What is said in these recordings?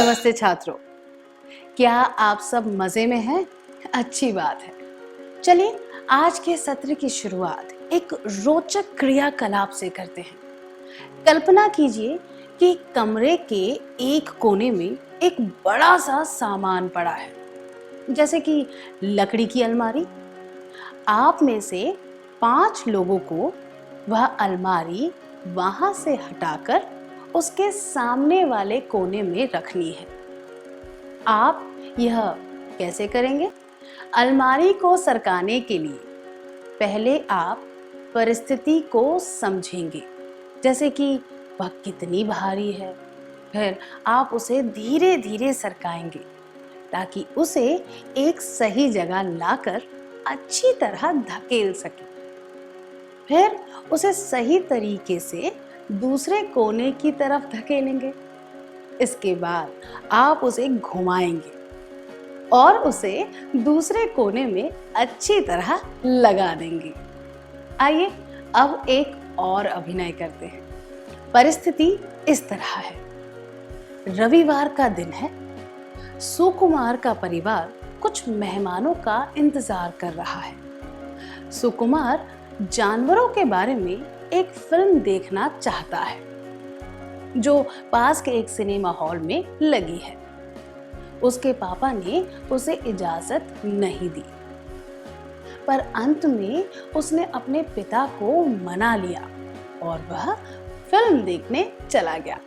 नमस्ते छात्रों, क्या आप सब मजे में हैं? अच्छी बात है। चलिए आज के सत्र की शुरुआत एक रोचक क्रियाकलाप से करते हैं। कल्पना कीजिए कि कमरे के एक कोने में एक बड़ा सा सामान पड़ा है, जैसे कि लकड़ी की अलमारी। आप में से 5 लोगों को वह अलमारी वहां से हटाकर उसके सामने वाले कोने में रखनी है। आप यह कैसे करेंगे? अलमारी को सरकाने के लिए पहले आप परिस्थिति को समझेंगे, जैसे कि वह कितनी भारी है। फिर आप उसे धीरे धीरे सरकाएंगे ताकि उसे एक सही जगह लाकर अच्छी तरह धकेल सके। फिर उसे सही तरीके से दूसरे कोने की तरफ धकेलेंगे। इसके बाद आप उसे घुमाएंगे और उसे दूसरे कोने में अच्छी तरह लगा देंगे। आइए अब एक और अभिनय करते हैं। परिस्थिति इस तरह है। रविवार का दिन है। सुकुमार का परिवार कुछ मेहमानों का इंतजार कर रहा है। सुकुमार जानवरों के बारे में एक फिल्म देखना चाहता है जो पास के एक सिनेमा हॉल में लगी है। उसके पापा ने उसे इजाजत नहीं दी, पर अंत में उसने अपने पिता को मना लिया और वह फिल्म देखने चला गया।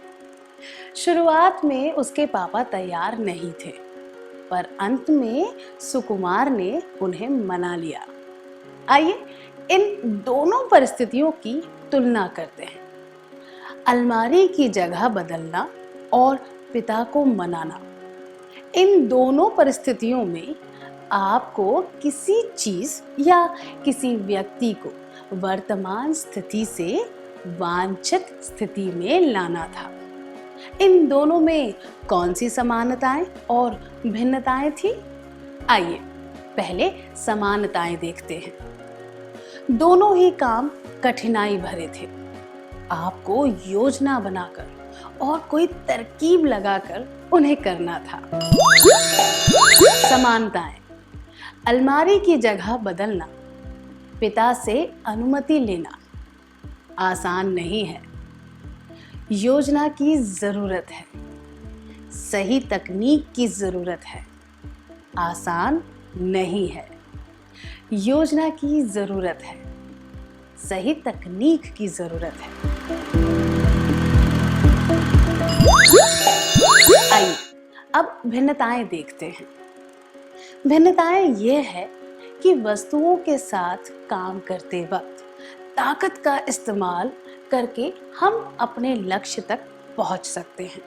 शुरुआत में उसके पापा तैयार नहीं थे, पर अंत में सुकुमार ने उन्हें मना लिया। आइए इन दोनों परिस्थितियों की तुलना करते हैं। अलमारी की जगह बदलना और पिता को मनाना। इन दोनों परिस्थितियों में आपको किसी चीज या किसी व्यक्ति को वर्तमान स्थिति से वांछित स्थिति में लाना था। इन दोनों में कौन सी समानताएं और भिन्नताएं थी? आइए पहले समानताएं देखते हैं। दोनों ही काम कठिनाई भरे थे। आपको योजना बनाकर और कोई तरकीब लगाकर उन्हें करना था। समानताएं। अलमारी की जगह बदलना, पिता से अनुमति लेना आसान नहीं है। योजना की जरूरत है, सही तकनीक की जरूरत है, आसान नहीं है। योजना की जरूरत है, सही तकनीक की जरूरत है। आइए अब भिन्नताएं देखते हैं। भिन्नताएं ये है कि वस्तुओं के साथ काम करते वक्त ताकत का इस्तेमाल करके हम अपने लक्ष्य तक पहुंच सकते हैं,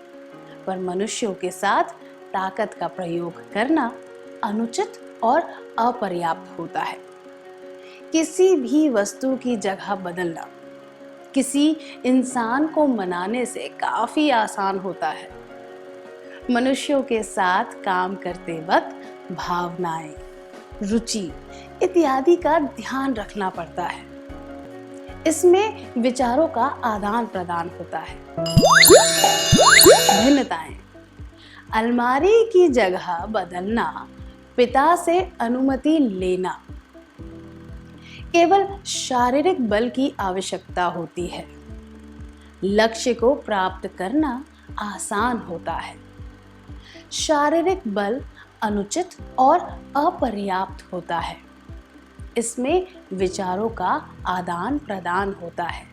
पर मनुष्यों के साथ ताकत का प्रयोग करना अनुचित और अपर्याप्त होता है। किसी भी वस्तु की जगह बदलना किसी इंसान को मनाने से काफी आसान होता है। मनुष्यों के साथ काम करते वक्त भावनाएं, रुचि इत्यादि का ध्यान रखना पड़ता है। इसमें विचारों का आदान प्रदान होता है। भिन्नताएं। अलमारी की जगह बदलना, पिता से अनुमति लेना। केवल शारीरिक बल की आवश्यकता होती है। लक्ष्य को प्राप्त करना आसान होता है। शारीरिक बल अनुचित और अपर्याप्त होता है। इसमें विचारों का आदान प्रदान होता है।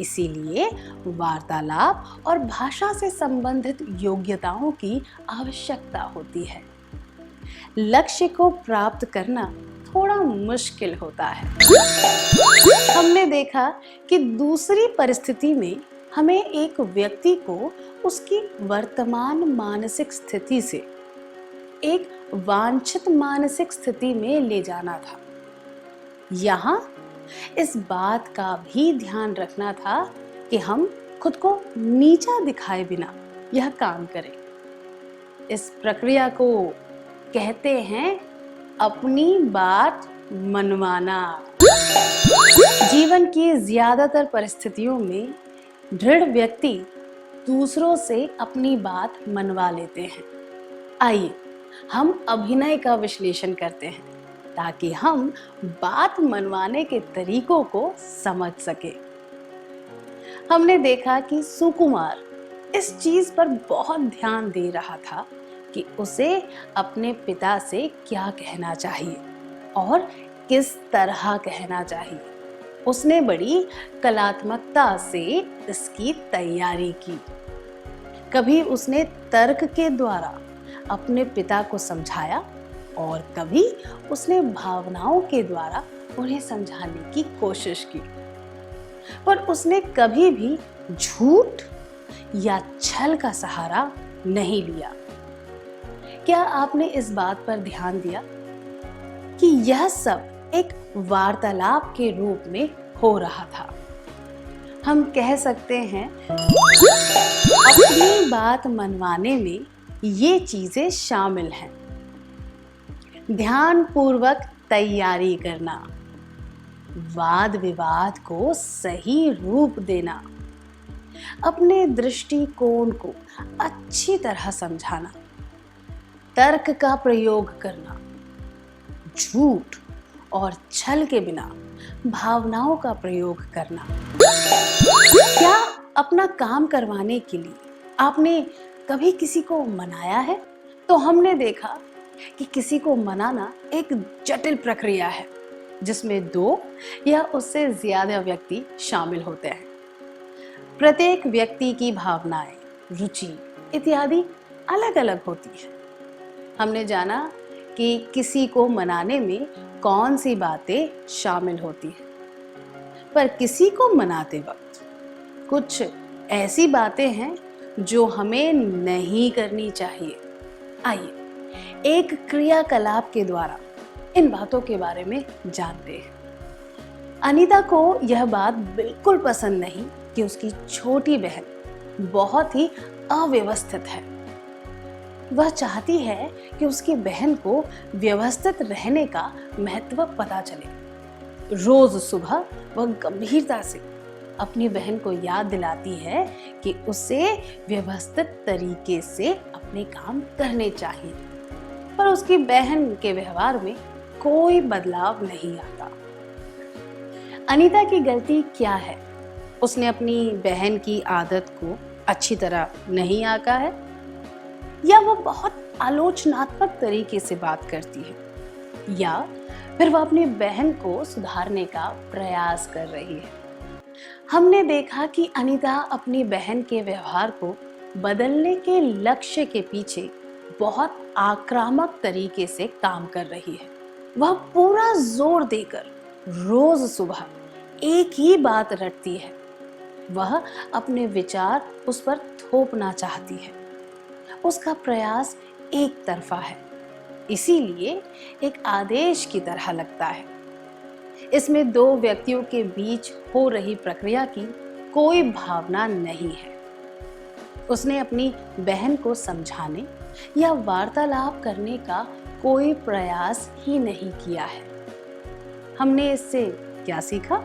इसीलिए वार्तालाप और भाषा से संबंधित योग्यताओं की आवश्यकता होती है। लक्ष्य को प्राप्त करना थोड़ा मुश्किल होता है। हमने देखा कि दूसरी परिस्थिति में हमें एक व्यक्ति को उसकी वर्तमान मानसिक स्थिति से एक वांछित मानसिक स्थिति में ले जाना था। यहाँ इस बात का भी ध्यान रखना था कि हम खुद को नीचा दिखाए बिना यह काम करें। इस प्रक्रिया को कहते हैं अपनी बात मनवाना। जीवन की ज्यादातर परिस्थितियों में दृढ़ व्यक्ति दूसरों से अपनी बात मनवा लेते हैं। आइए हम अभिनय का विश्लेषण करते हैं ताकि हम बात मनवाने के तरीकों को समझ सके। हमने देखा कि सुकुमार इस चीज पर बहुत ध्यान दे रहा था कि उसे अपने पिता से क्या कहना चाहिए और किस तरह कहना चाहिए। उसने बड़ी कलात्मकता से इसकी तैयारी की। कभी उसने तर्क के द्वारा अपने पिता को समझाया और कभी उसने भावनाओं के द्वारा उन्हें समझाने की कोशिश की, पर उसने कभी भी झूठ या छल का सहारा नहीं लिया। क्या आपने इस बात पर ध्यान दिया कि यह सब एक वार्तालाप के रूप में हो रहा था? हम कह सकते हैं अपनी बात मनवाने में ये चीजें शामिल हैं। ध्यानपूर्वक तैयारी करना, वाद विवाद को सही रूप देना, अपने दृष्टिकोण को अच्छी तरह समझाना, तर्क का प्रयोग करना, झूठ और छल के बिना भावनाओं का प्रयोग करना। क्या अपना काम करवाने के लिए आपने कभी किसी को मनाया है? तो हमने देखा कि किसी को मनाना एक जटिल प्रक्रिया है जिसमें 2 या उससे ज्यादा व्यक्ति शामिल होते हैं। प्रत्येक व्यक्ति की भावनाएं, रुचि इत्यादि अलग अलग होती है। हमने जाना कि किसी को मनाने में कौन सी बातें शामिल होती हैं, पर किसी को मनाते वक्त कुछ ऐसी बातें हैं जो हमें नहीं करनी चाहिए। आइए एक क्रियाकलाप के द्वारा इन बातों के बारे में जानते हैं। अनीता को यह बात बिल्कुल पसंद नहीं कि उसकी छोटी बहन बहुत ही अव्यवस्थित है। वह चाहती है कि उसकी बहन को व्यवस्थित रहने का महत्व पता चले। रोज सुबह वह गंभीरता से अपनी बहन को याद दिलाती है कि उसे व्यवस्थित तरीके से अपने काम करने चाहिए, पर उसकी बहन के व्यवहार में कोई बदलाव नहीं आता। अनीता की गलती क्या है? उसने अपनी बहन की आदत को अच्छी तरह नहीं आंका है, या वो बहुत आलोचनात्मक तरीके से बात करती है, या फिर वह अपनी बहन को सुधारने का प्रयास कर रही है। हमने देखा कि अनीता अपनी बहन के व्यवहार को बदलने के लक्ष्य के पीछे बहुत आक्रामक तरीके से काम कर रही है। वह पूरा जोर देकर रोज सुबह एक ही बात रटती है। वह अपने विचार उस पर थोपना चाहती है। उसका प्रयास एक तरफा है, इसीलिए एक आदेश की तरह लगता है। इसमें 2 व्यक्तियों के बीच हो रही प्रक्रिया की कोई भावना नहीं है। उसने अपनी बहन को समझाने या वार्तालाप करने का कोई प्रयास ही नहीं किया है। हमने इससे क्या सीखा?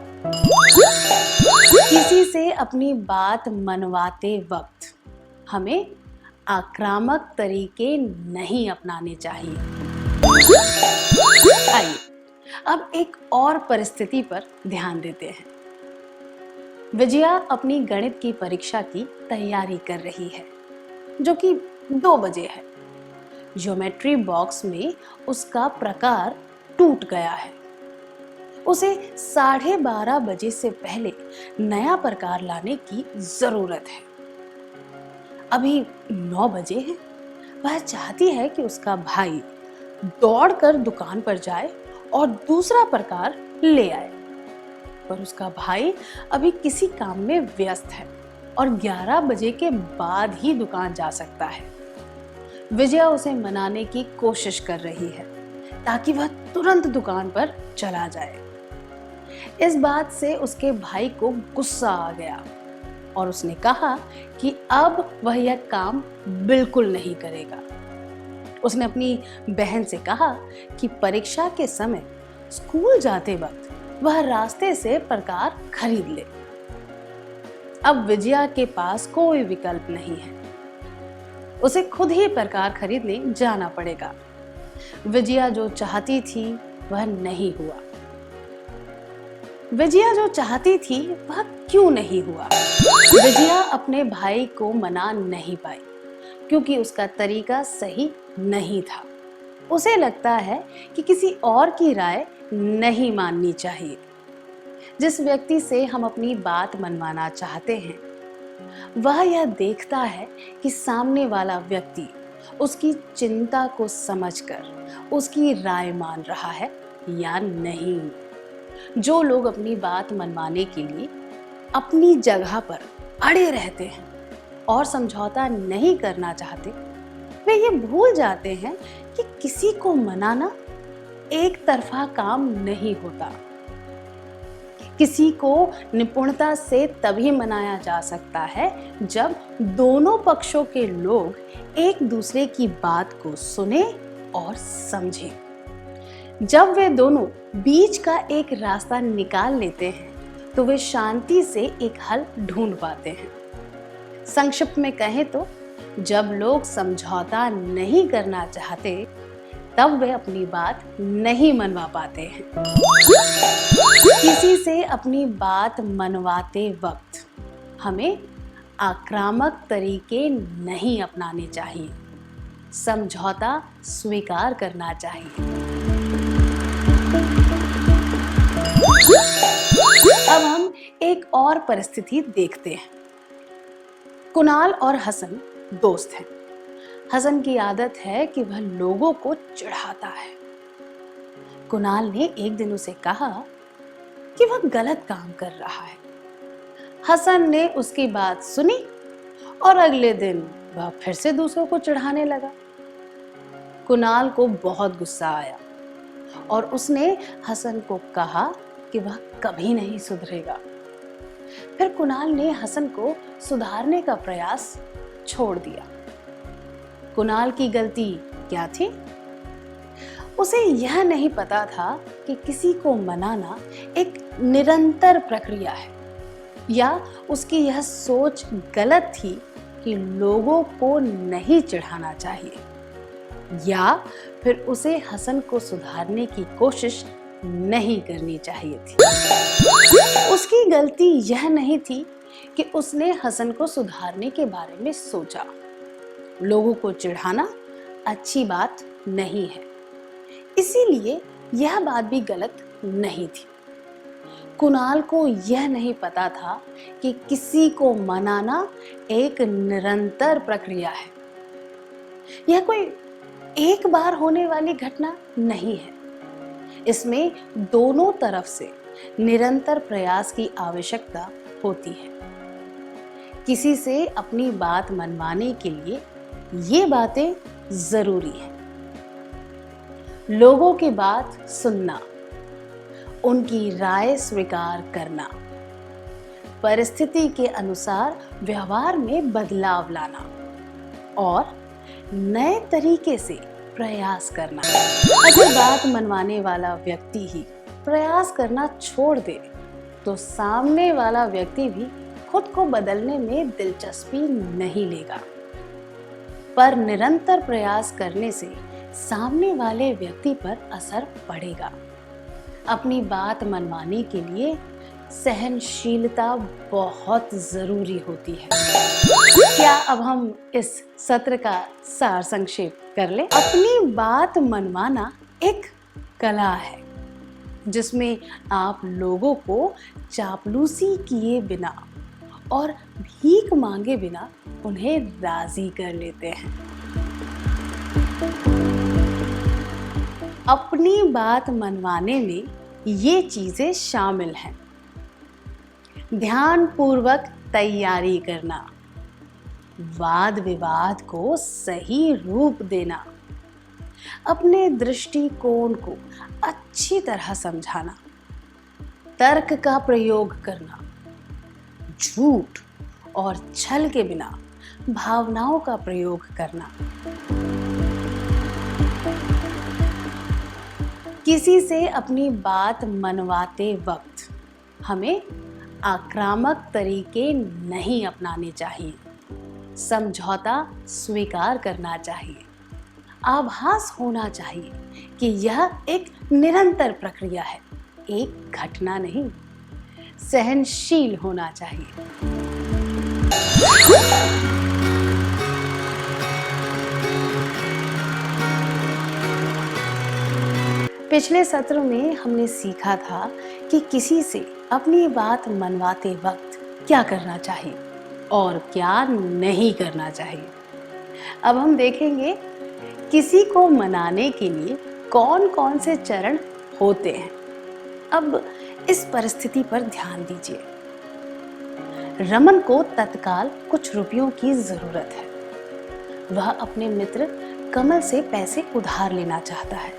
किसी से अपनी बात मनवाते वक्त हमें आक्रामक तरीके नहीं अपनाने चाहिए। आइए अब एक और परिस्थिति पर ध्यान देते हैं। विजया अपनी गणित की परीक्षा की तैयारी कर रही है, जो कि 2 बजे है। ज्योमेट्री बॉक्स में उसका प्रकार टूट गया है। उसे 12:30 बजे से पहले नया प्रकार लाने की जरूरत है। अभी 9 बजे हैं। वह चाहती है कि उसका भाई दौड़कर दुकान पर जाए और दूसरा प्रकार ले आए, पर उसका भाई अभी किसी काम में व्यस्त है और 11 बजे के बाद ही दुकान जा सकता है। विजया उसे मनाने की कोशिश कर रही है ताकि वह तुरंत दुकान पर चला जाए। इस बात से उसके भाई को गुस्सा आ गया और उसने कहा कि अब वह यह काम बिल्कुल नहीं करेगा। उसने अपनी बहन से कहा कि परीक्षा के समय स्कूल जाते वक्त वह रास्ते से प्रकार खरीद ले। अब विजया के पास कोई विकल्प नहीं है, उसे खुद ही प्रकार खरीदने जाना पड़ेगा। विजया जो चाहती थी वह नहीं हुआ। विजया जो चाहती थी वह क्यों नहीं हुआ? विजया अपने भाई को मना नहीं पाई क्योंकि उसका तरीका सही नहीं था। उसे लगता है कि किसी और की राय नहीं माननी चाहिए। जिस व्यक्ति से हम अपनी बात मनवाना चाहते हैं वह यह देखता है कि सामने वाला व्यक्ति उसकी चिंता को समझकर उसकी राय मान रहा है या नहीं। जो लोग अपनी बात मनवाने के लिए अपनी जगह पर अड़े रहते हैं और समझौता नहीं करना चाहते, वे ये भूल जाते हैं कि किसी को मनाना एक तरफा काम नहीं होता। किसी को निपुणता से तभी मनाया जा सकता है जब दोनों पक्षों के लोग एक दूसरे की बात को सुने और समझें। जब वे दोनों बीच का एक रास्ता निकाल लेते हैं तो वे शांति से एक हल ढूंढ पाते हैं। संक्षिप्त में कहें तो जब लोग समझौता नहीं करना चाहते तब वे अपनी बात नहीं मनवा पाते हैं। किसी से अपनी बात मनवाते वक्त हमें आक्रामक तरीके नहीं अपनाने चाहिए, समझौता स्वीकार करना चाहिए। अब हम एक और परिस्थिति देखते हैं। कुणाल और हसन दोस्त हैं। हसन की आदत है कि वह लोगों को चिढ़ाता है। कुणाल ने एक दिन उसे कहा कि वह गलत काम कर रहा है। हसन ने उसकी बात सुनी और अगले दिन वह फिर से दूसरों को चिढ़ाने लगा। कुणाल को बहुत गुस्सा आया और उसने हसन को कहा कि वह कभी नहीं सुधरेगा। फिर कुणाल ने हसन को सुधारने का प्रयास छोड़ दिया। कुणाल की गलती क्या थी? उसे यह नहीं पता था कि किसी को मनाना एक निरंतर प्रक्रिया है, या उसकी यह सोच गलत थी कि लोगों को नहीं चिढ़ाना चाहिए, या फिर उसे हसन को सुधारने की कोशिश नहीं करनी चाहिए थी। उसकी गलती यह नहीं थी कि उसने हसन को सुधारने के बारे में सोचा। लोगों को चिढ़ाना अच्छी बात नहीं है, इसीलिए यह बात भी गलत नहीं थी। कुणाल को यह नहीं पता था कि किसी को मनाना एक निरंतर प्रक्रिया है। यह कोई एक बार होने वाली घटना नहीं है। इसमें दोनों तरफ से निरंतर प्रयास की आवश्यकता होती है। किसी से अपनी बात मनवाने के लिए ये बातें जरूरी हैं। लोगों की बात सुनना, उनकी राय स्वीकार करना, परिस्थिति के अनुसार व्यवहार में बदलाव लाना और नए तरीके से प्रयास करना। अगर बात मनवाने वाला व्यक्ति ही प्रयास करना छोड़ दे तो सामने वाला व्यक्ति भी खुद को बदलने में दिलचस्पी नहीं लेगा। पर निरंतर प्रयास करने से सामने वाले व्यक्ति पर असर पड़ेगा। अपनी बात मनवाने के लिए सहनशीलता बहुत जरूरी होती है। क्या अब हम इस सत्र का सार संक्षेप कर लें? अपनी बात मनवाना एक कला है जिसमें आप लोगों को चापलूसी किए बिना और भीख मांगे बिना उन्हें राजी कर लेते हैं। अपनी बात मनवाने में ये चीजें शामिल हैं: ध्यान पूर्वक तैयारी करना, वाद विवाद को सही रूप देना, अपने दृष्टिकोण को अच्छी तरह समझाना, तर्क का प्रयोग करना, झूठ और छल के बिना भावनाओं का प्रयोग करना। किसी से अपनी बात मनवाते वक्त हमें आक्रामक तरीके नहीं अपनाने चाहिए। समझौता स्वीकार करना चाहिए। आभास होना चाहिए कि यह एक निरंतर प्रक्रिया है, एक घटना नहीं। सहनशील होना चाहिए। पिछले सत्र में हमने सीखा था कि किसी से अपनी बात मनवाते वक्त क्या करना चाहिए और क्या नहीं करना चाहिए। अब हम देखेंगे किसी को मनाने के लिए कौन कौन से चरण होते हैं। अब इस परिस्थिति पर ध्यान दीजिए। रमन को तत्काल कुछ रुपयों की जरूरत है। वह अपने मित्र कमल से पैसे उधार लेना चाहता है।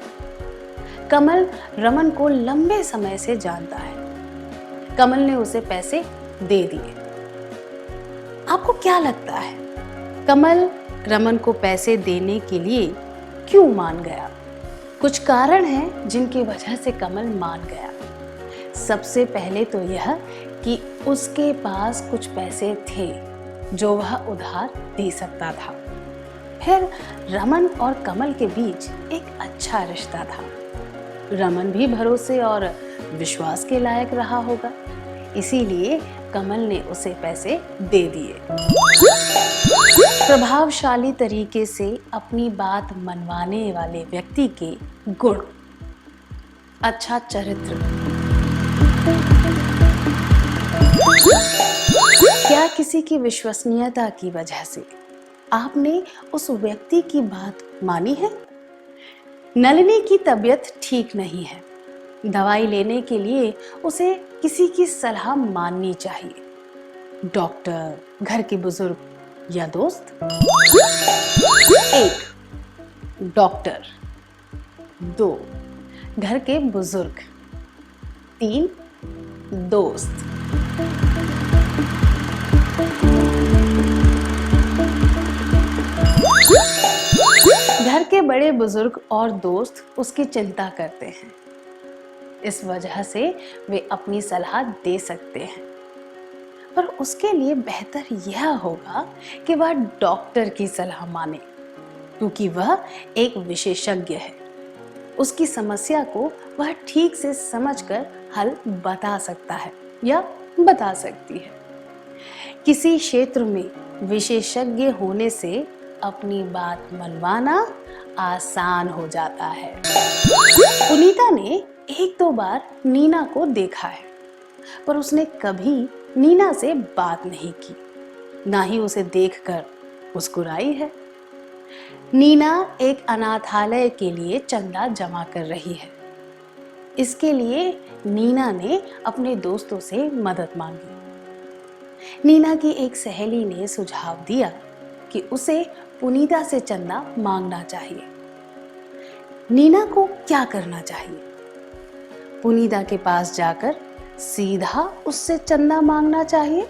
कमल रमन को लंबे समय से जानता है। कमल ने उसे पैसे दे दिए। आपको क्या लगता है कमल रमन को पैसे देने के लिए क्यों मान गया? कुछ कारण हैं जिनकी वजह से कमल मान गया। सबसे पहले तो यह कि उसके पास कुछ पैसे थे जो वह उधार दे सकता था। फिर रमन और कमल के बीच एक अच्छा रिश्ता था। रमन भी भरोसे और विश्वास के लायक रहा होगा, इसीलिए कमल ने उसे पैसे दे दिए। प्रभावशाली तरीके से अपनी बात मनवाने वाले व्यक्ति के गुण: अच्छा चरित्र। क्या किसी की विश्वसनीयता की वजह से आपने उस व्यक्ति की बात मानी है? नलिनी की तबीयत ठीक नहीं है। दवाई लेने के लिए उसे किसी की सलाह माननी चाहिए। डॉक्टर, घर के बुजुर्ग या दोस्त? 1. डॉक्टर। 2. घर के बुजुर्ग। 3. दोस्त। घर के बड़े बुजुर्ग और दोस्त उसकी चिंता करते हैं। इस वजह से वे अपनी सलाह दे सकते हैं, पर उसके लिए बेहतर यह होगा कि वह डॉक्टर की सलाह माने, क्योंकि वह एक विशेषज्ञ है। उसकी समस्या को वह ठीक से समझकर हल बता सकता है या बता सकती है। किसी क्षेत्र में विशेषज्ञ होने से अपनी बात मनवाना आसान हो जाता है। पुनीता ने 1-2 बार नीना को देखा है, पर उसने कभी नीना से बात नहीं की, ना ही उसे देखकर मुस्कुराई है। नीना एक अनाथालय के लिए चंदा जमा कर रही है। इसके लिए नीना ने अपने दोस्तों से मदद मांगी। नीना की एक सहेली ने सुझाव दिया कि उसे पुनीता से चंदा मांगना चाहिए। नीना को क्या करना चाहिए? पुनीता के पास जाकर सीधा उससे चंदा मांगना चाहिए?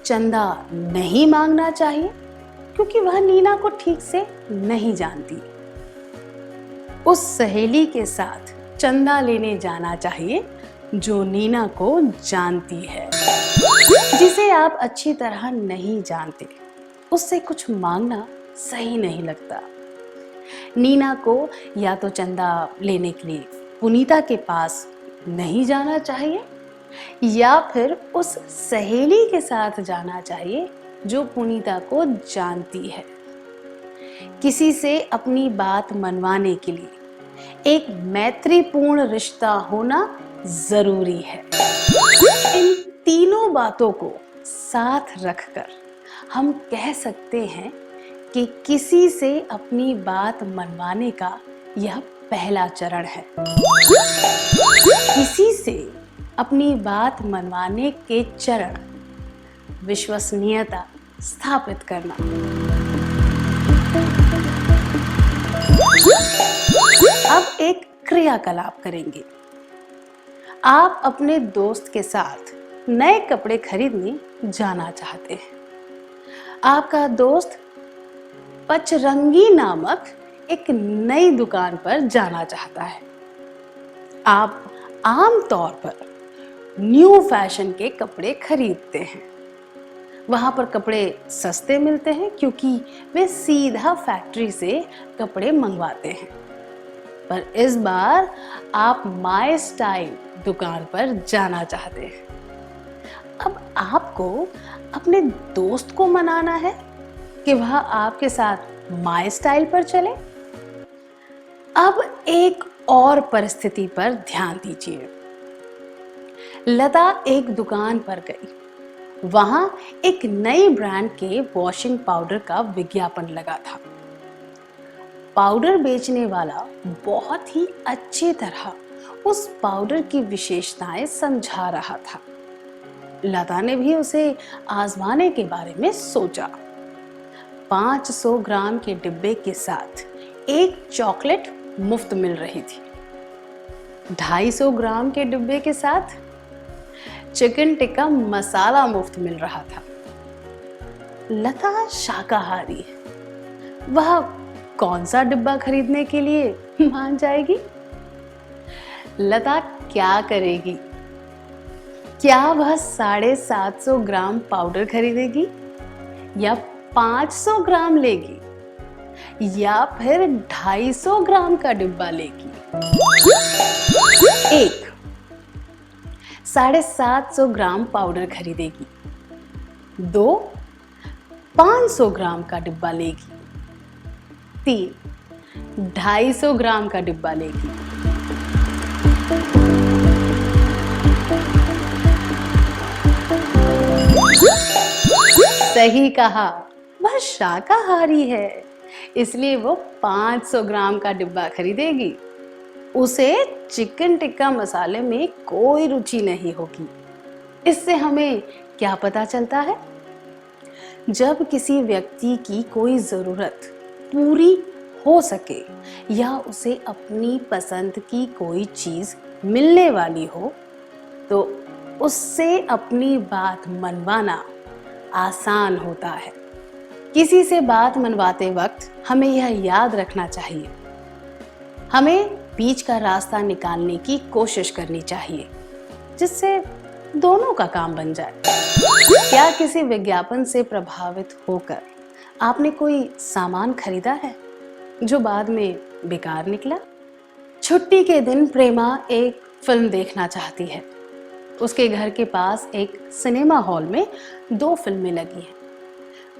चंदा नहीं मांगना चाहिए, क्योंकि वह नीना को ठीक से नहीं जानती। उस सहेली के साथ चंदा लेने जाना चाहिए जो नीना को जानती है। जिसे आप अच्छी तरह नहीं जानते, उससे कुछ मांगना सही नहीं लगता। नीना को या तो चंदा लेने के लिए पुनीता के पास नहीं जाना चाहिए, या फिर उस सहेली के साथ जाना चाहिए जो पुनीता को जानती है। किसी से अपनी बात मनवाने के लिए एक मैत्रीपूर्ण रिश्ता होना जरूरी है। इन तीनों बातों को साथ रखकर हम कह सकते हैं कि किसी से अपनी बात मनवाने का यह पहला चरण है। किसी से अपनी बात मनवाने के चरण: विश्वसनीयता स्थापित करना। अब एक क्रियाकलाप करेंगे। आप अपने दोस्त के साथ नए कपड़े खरीदने जाना चाहते हैं। आपका दोस्त पचरंगी नामक एक नई दुकान पर जाना चाहता है। आप आम तौर पर न्यू फैशन के कपड़े खरीदते हैं। वहाँ पर कपड़े सस्ते मिलते हैं क्योंकि वे सीधा फैक्ट्री से कपड़े मंगवाते हैं। पर इस बार आप माय स्टाइल दुकान पर जाना चाहते हैं। अब आपको अपने दोस्त को मनाना है कि वह आपके साथ माय स्टाइल पर चले। अब एक और परिस्थिति पर ध्यान दीजिए। लता एक दुकान पर गई। वहां एक नई ब्रांड के वॉशिंग पाउडर का विज्ञापन लगा था। पाउडर बेचने वाला बहुत ही अच्छी तरह उस पाउडर की विशेषताएं समझा रहा था। लता ने भी उसे आजमाने के बारे में सोचा। 500 ग्राम के डिब्बे के साथ एक चॉकलेट मुफ्त मिल रही थी। 250 ग्राम के डिब्बे के साथ चिकन टिक्का मसाला मुफ्त मिल रहा था। लता शाकाहारी है, वह कौन सा डिब्बा खरीदने के लिए मान जाएगी? लता क्या करेगी? क्या वह 750 ग्राम पाउडर खरीदेगी या 500 ग्राम लेगी या फिर 250 ग्राम का डिब्बा लेगी? 1. 750 ग्राम पाउडर खरीदेगी। 2. 500 ग्राम का डिब्बा लेगी। 3. 250 ग्राम का डिब्बा लेगी। सही कहा, वह शाकाहारी है, इसलिए वो 500 ग्राम का डिब्बा खरीदेगी। उसे चिकन टिक्का मसाले में कोई रुचि नहीं होगी। इससे हमें क्या पता चलता है? जब किसी व्यक्ति की कोई ज़रूरत पूरी हो सके या उसे अपनी पसंद की कोई चीज़ मिलने वाली हो, तो उससे अपनी बात मनवाना आसान होता है। किसी से बात मनवाते वक्त हमें यह याद रखना चाहिए, हमें बीच का रास्ता निकालने की कोशिश करनी चाहिए, जिससे दोनों का काम बन जाए। क्या किसी विज्ञापन से प्रभावित होकर आपने कोई सामान खरीदा है जो बाद में बेकार निकला? छुट्टी के दिन प्रेमा एक फिल्म देखना चाहती है। उसके घर के पास एक सिनेमा हॉल में 2 फिल्में लगी हैं।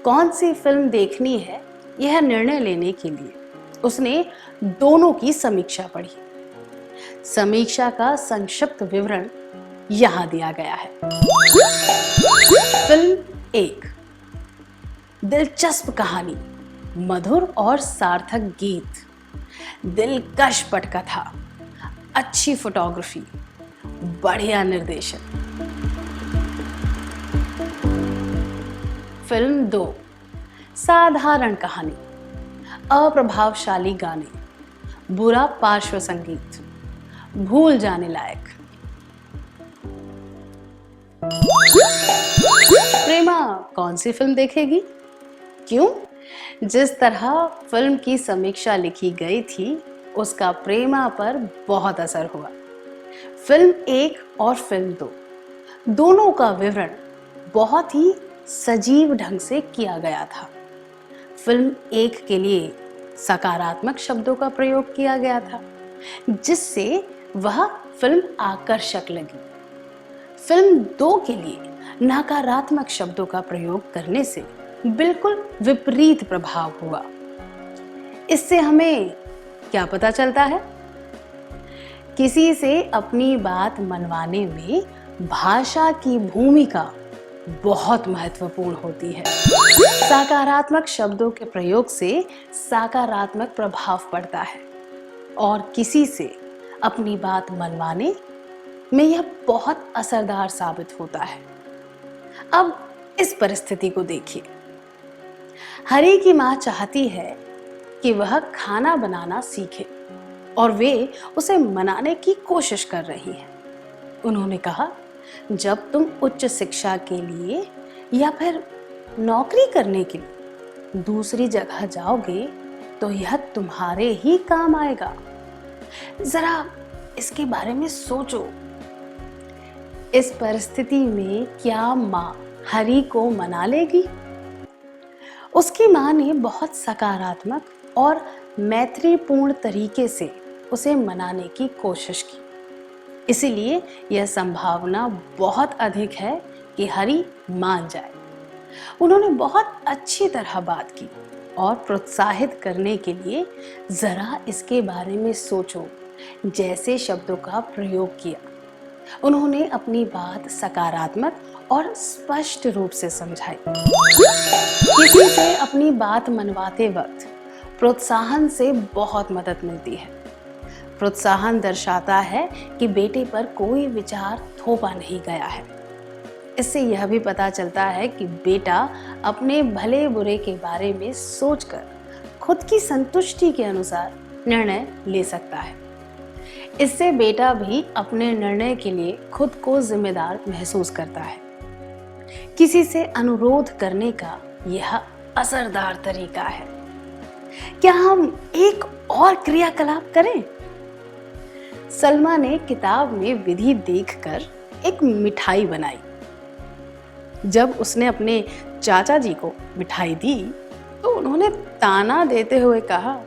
कौन सी फिल्म देखनी है, यह निर्णय लेने के लिए उसने दोनों की समीक्षा पढ़ी। समीक्षा का संक्षिप्त विवरण यहां दिया गया है। फिल्म 1, दिलचस्प कहानी, मधुर और सार्थक गीत, दिलकश पटकथा, अच्छी फोटोग्राफी, बढ़िया निर्देशन। फिल्म 2, साधारण कहानी, अप्रभावशाली गाने, बुरा पार्श्व संगीत, भूल जाने लायक। प्रेमा कौन सी फिल्म देखेगी? क्यों? जिस तरह फिल्म की समीक्षा लिखी गई थी, उसका प्रेमा पर बहुत असर हुआ। फिल्म 1 और फिल्म 2 दोनों का विवरण बहुत ही सजीव ढंग से किया गया था। फिल्म 1 के लिए सकारात्मक शब्दों का प्रयोग किया गया था, जिससे वह फिल्म आकर्षक लगी। फिल्म 2 के लिए नकारात्मक शब्दों का प्रयोग करने से बिल्कुल विपरीत प्रभाव हुआ। इससे हमें क्या पता चलता है? किसी से अपनी बात मनवाने में भाषा की भूमिका बहुत महत्वपूर्ण होती है। सकारात्मक शब्दों के प्रयोग से सकारात्मक प्रभाव पड़ता है और किसी से अपनी बात मनवाने में यह बहुत असरदार साबित होता है। अब इस परिस्थिति को देखिए। हरी की माँ चाहती है कि वह खाना बनाना सीखे और वे उसे मनाने की कोशिश कर रही है। उन्होंने कहा, जब तुम उच्च शिक्षा के लिए या फिर नौकरी करने के लिए दूसरी जगह जाओगे तो यह तुम्हारे ही काम आएगा। जरा इसके बारे में सोचो। इस परिस्थिति में क्या माँ हरि को मना लेगी? उसकी माँ ने बहुत सकारात्मक और मैत्रीपूर्ण तरीके से उसे मनाने की कोशिश की। इसीलिए यह संभावना बहुत अधिक है कि हरि मान जाए। उन्होंने बहुत अच्छी तरह बात की और प्रोत्साहित करने के लिए जरा इसके बारे में सोचो जैसे शब्दों का प्रयोग किया। उन्होंने अपनी बात सकारात्मक और स्पष्ट रूप से समझाई। किसी से अपनी बात मनवाते वक्त प्रोत्साहन से बहुत मदद मिलती है। प्रोत्साहन दर्शाता है कि बेटे पर कोई विचार थोपा नहीं गया है। इससे यह भी पता चलता है कि बेटा अपने भले बुरे के बारे में सोचकर खुद की संतुष्टि के अनुसार निर्णय ले सकता है। इससे बेटा भी अपने निर्णय के लिए खुद को जिम्मेदार महसूस करता है। किसी से अनुरोध करने का यह असरदार तरीका है। क्या हम एक और क्रियाकलाप करें? सलमा ने किताब में विधि देखकर एक मिठाई बनाई। जब उसने अपने चाचा जी को मिठाई दी तो उन्होंने ताना देते हुए कहा,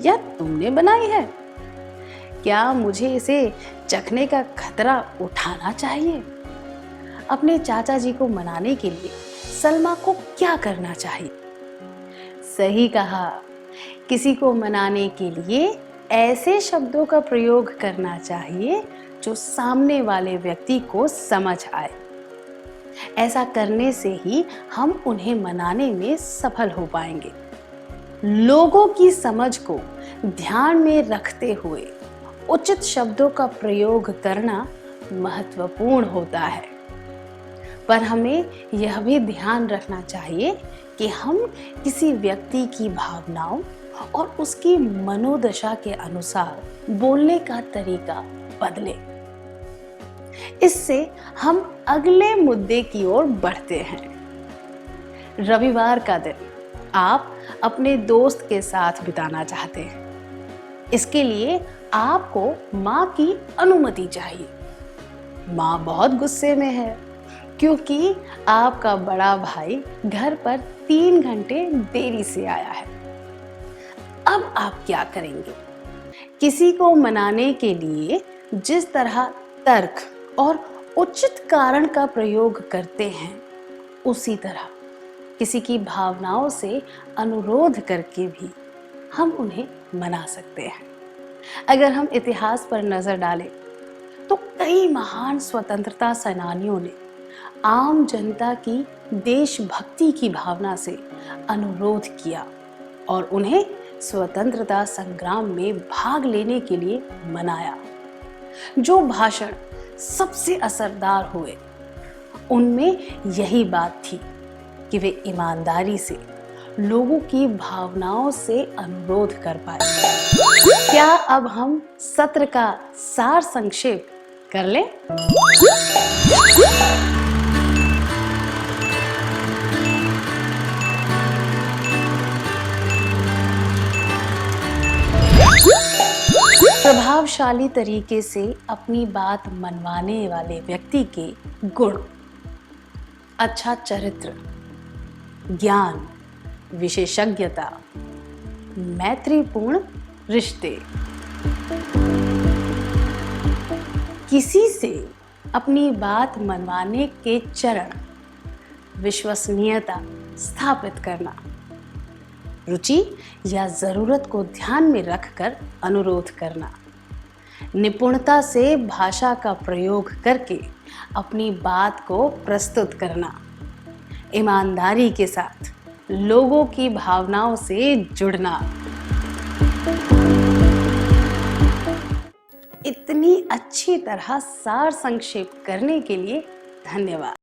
यह तुमने बनाई है? क्या मुझे इसे चखने का खतरा उठाना चाहिए? अपने चाचा जी को मनाने के लिए सलमा को क्या करना चाहिए? सही कहा, किसी को मनाने के लिए ऐसे शब्दों का प्रयोग करना चाहिए जो सामने वाले व्यक्ति को समझ आए। ऐसा करने से ही हम उन्हें मनाने में सफल हो पाएंगे। लोगों की समझ को ध्यान में रखते हुए उचित शब्दों का प्रयोग करना महत्वपूर्ण होता है। पर हमें यह भी ध्यान रखना चाहिए कि हम किसी व्यक्ति की भावनाओं और उसकी मनोदशा के अनुसार बोलने का तरीका बदलें। इससे हम अगले मुद्दे की ओर बढ़ते हैं। रविवार का दिन आप अपने दोस्त के साथ बिताना चाहते हैं। इसके लिए आपको माँ की अनुमति चाहिए। माँ बहुत गुस्से में है क्योंकि आपका बड़ा भाई घर पर 3 घंटे देरी से आया है। अब आप क्या करेंगे? किसी को मनाने के लिए जिस तरह तर्क और उचित कारण का प्रयोग करते हैं, उसी तरह किसी की भावनाओं से अनुरोध करके भी हम उन्हें मना सकते हैं। अगर हम इतिहास पर नजर डालें तो कई महान स्वतंत्रता सेनानियों ने आम जनता की देशभक्ति की भावना से अनुरोध किया और उन्हें स्वतंत्रता संग्राम में भाग लेने के लिए मनाया। जो भाषण सबसे असरदार हुए उनमें यही बात थी कि वे ईमानदारी से लोगों की भावनाओं से अनुरोध कर पाए। क्या अब हम सत्र का सार संक्षेप कर लें? प्रभावशाली तरीके से अपनी बात मनवाने वाले व्यक्ति के गुण: अच्छा चरित्र, ज्ञान, विशेषज्ञता, मैत्रीपूर्ण रिश्ते। किसी से अपनी बात मनवाने के चरण: विश्वसनीयता स्थापित करना, रुचि या जरूरत को ध्यान में रखकर अनुरोध करना, निपुणता से भाषा का प्रयोग करके अपनी बात को प्रस्तुत करना, ईमानदारी के साथ लोगों की भावनाओं से जुड़ना। इतनी अच्छी तरह सार संक्षेप करने के लिए धन्यवाद।